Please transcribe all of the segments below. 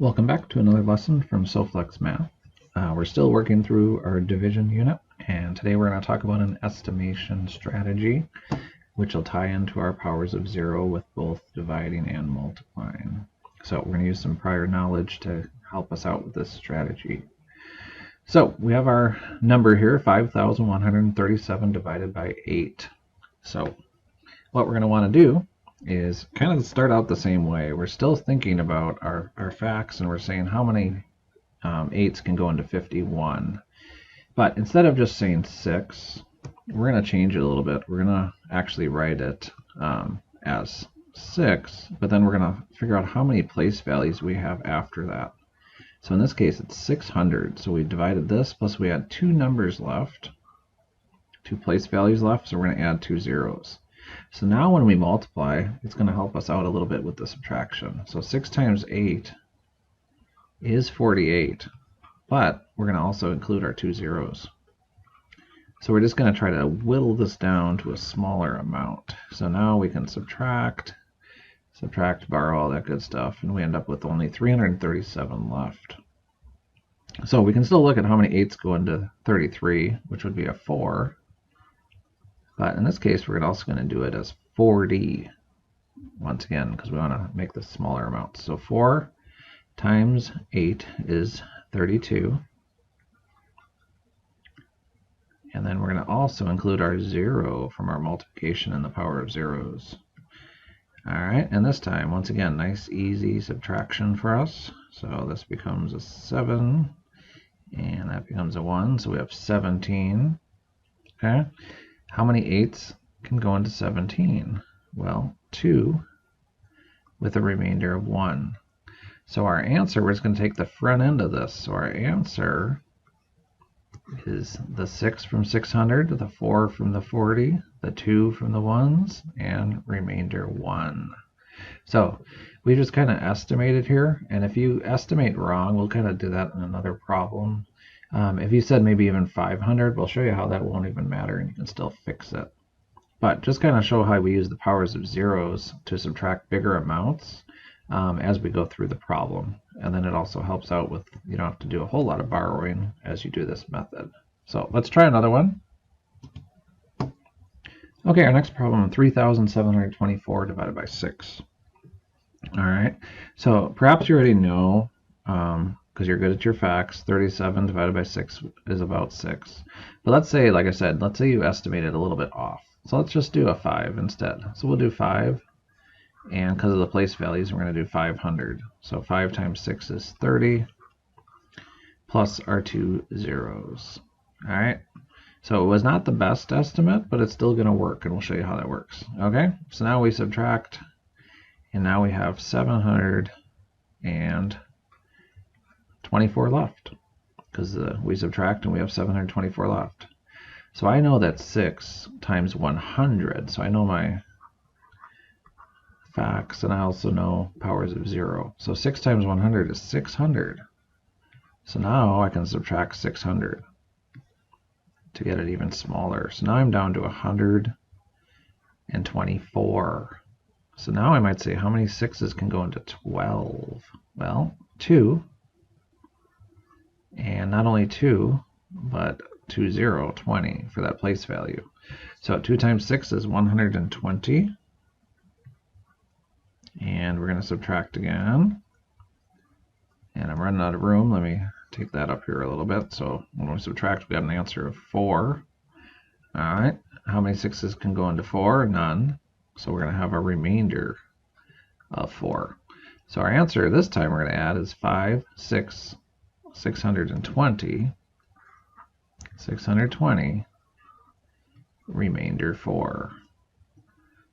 Welcome back to another lesson from Soflex Math. We're still working through our division unit, and today we're going to talk about an estimation strategy, which will tie into our powers of zero with both dividing and multiplying. So we're going to use some prior knowledge to help us out with this strategy. So we have our number here, 5,137 divided by 8. So what we're going to want to do is kind of start out the same way. We're still thinking about our facts, and we're saying how many 8s can go into 51. But instead of just saying 6, we're going to change it a little bit. We're going to actually write it as 6, but then we're going to figure out how many place values we have after that. So in this case, it's 600. So we divided this, plus we had 2 numbers left, 2 place values left, so we're going to add 2 zeros. So now when we multiply, it's going to help us out a little bit with the subtraction. So 6 times 8 is 48, but we're going to also include our 2 zeros. So we're just going to try to whittle this down to a smaller amount. So now we can subtract, borrow, all that good stuff, and we end up with only 337 left. So we can still look at how many 8s go into 33, which would be a 4. But in this case, we're also going to do it as 40 once again, because we want to make this smaller amount. So 4 times 8 is 32. And then we're going to also include our 0 from our multiplication in the power of zeros. All right, and this time, once again, nice, easy subtraction for us. So this becomes a 7, and that becomes a 1. So we have 17. Okay. How many 8s can go into 17? Well, 2 with a remainder of 1. So our answer, we're just going to take the front end of this. So our answer is the 6 from 600, the 4 from the 40, the 2 from the 1s, and remainder 1. So we just kind of estimated here, and if you estimate wrong, we'll kind of do that in another problem. If you said maybe even 500, we'll show you how that won't even matter and you can still fix it. But just kind of show how we use the powers of zeros to subtract bigger amounts as we go through the problem. And then it also helps out with, you don't have to do a whole lot of borrowing as you do this method. So let's try another one. Okay, our next problem, 3,724 divided by 6. All right, so perhaps you already know, because you're good at your facts, 37 divided by 6 is about 6. But let's say, like I said, let's say you estimated a little bit off. So let's just do a 5 instead. So we'll do 5, and because of the place values, we're going to do 500. So 5 times 6 is 30, plus our 2 zeros. All right, so it was not the best estimate, but it's still going to work, and we'll show you how that works. Okay, so now we subtract, and now we have 724 left, because we subtract and we have 724 left. So I know that's 6 times 100, so I know my facts, and I also know powers of 0. So 6 times 100 is 600. So now I can subtract 600 to get it even smaller. So now I'm down to 124. So now I might say, how many 6s can go into 12? Well, 2. And not only 2, but 20 for that place value. So 2 times 6 is 120. And we're going to subtract again. And I'm running out of room. Let me take that up here a little bit. So when we subtract, we got an answer of 4. All right. How many 6s can go into 4? None. So we're going to have a remainder of 4. So our answer this time we're going to add is 5, 6, 620, 620, remainder 4.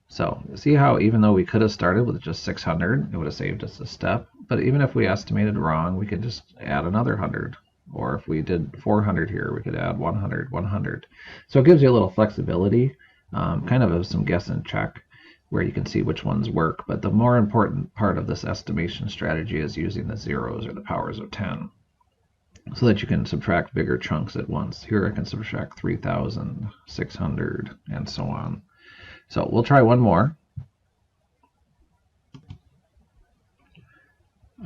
So see how even though we could have started with just 600, it would have saved us a step. But even if we estimated wrong, we could just add another 100. Or if we did 400 here, we could add 100, 100. So it gives you a little flexibility, kind of some guess and check, where you can see which ones work. But the more important part of this estimation strategy is using the zeros or the powers of 10, so that you can subtract bigger chunks at once. Here I can subtract 3,600 and so on. So we'll try one more.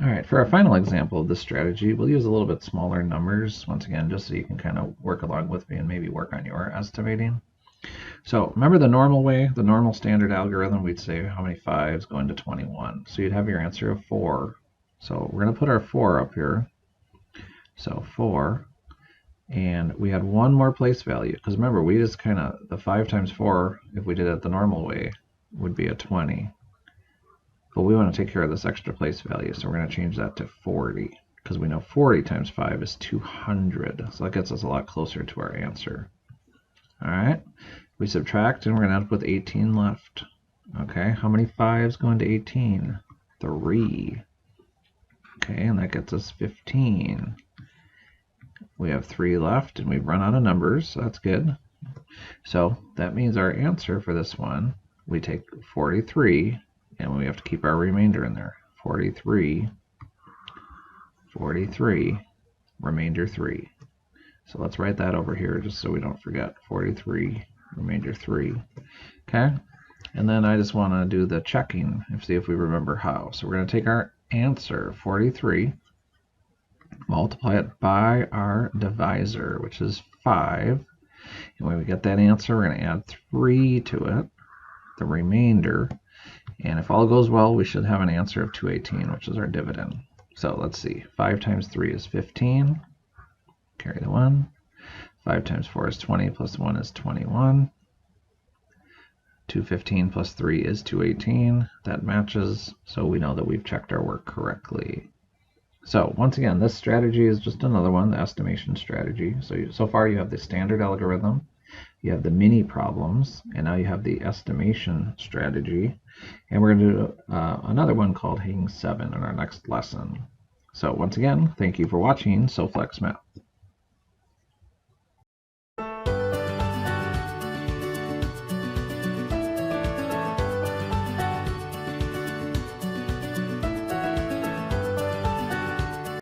All right, for our final example of this strategy, we'll use a little bit smaller numbers, once again, just so you can kind of work along with me and maybe work on your estimating. So remember the normal way, the normal standard algorithm, we'd say how many 5s go into 21. So you'd have your answer of 4. So we're going to put our 4 up here. So 4. And we had one more place value, because remember, we just kind of, the 5 times 4, if we did it the normal way, would be a 20. But we want to take care of this extra place value, so we're going to change that to 40, because we know 40 times 5 is 200. So that gets us a lot closer to our answer. All right, we subtract, and we're going to end up with 18 left. Okay, how many 5s go into 18? 3. Okay, and that gets us 15. We have 3 left, and we've run out of numbers, so that's good. So that means our answer for this one, we take 43, and we have to keep our remainder in there. 43, 43, remainder 3. So let's write that over here just so we don't forget. 43, remainder 3. Okay, and then I just want to do the checking and see if we remember how. So we're going to take our answer, 43, multiply it by our divisor, which is 5. And when we get that answer, we're going to add 3 to it, the remainder. And if all goes well, we should have an answer of 218, which is our dividend. So let's see. 5 times 3 is 15. Carry the 1. 5 times 4 is 20, plus 1 is 21. 215 plus 3 is 218. That matches, so we know that we've checked our work correctly. So once again, this strategy is just another one, the estimation strategy. So far you have the standard algorithm, you have the mini problems, and now you have the estimation strategy. And we're going to do another one called Hang 7 in our next lesson. So once again, thank you for watching Soflex Math.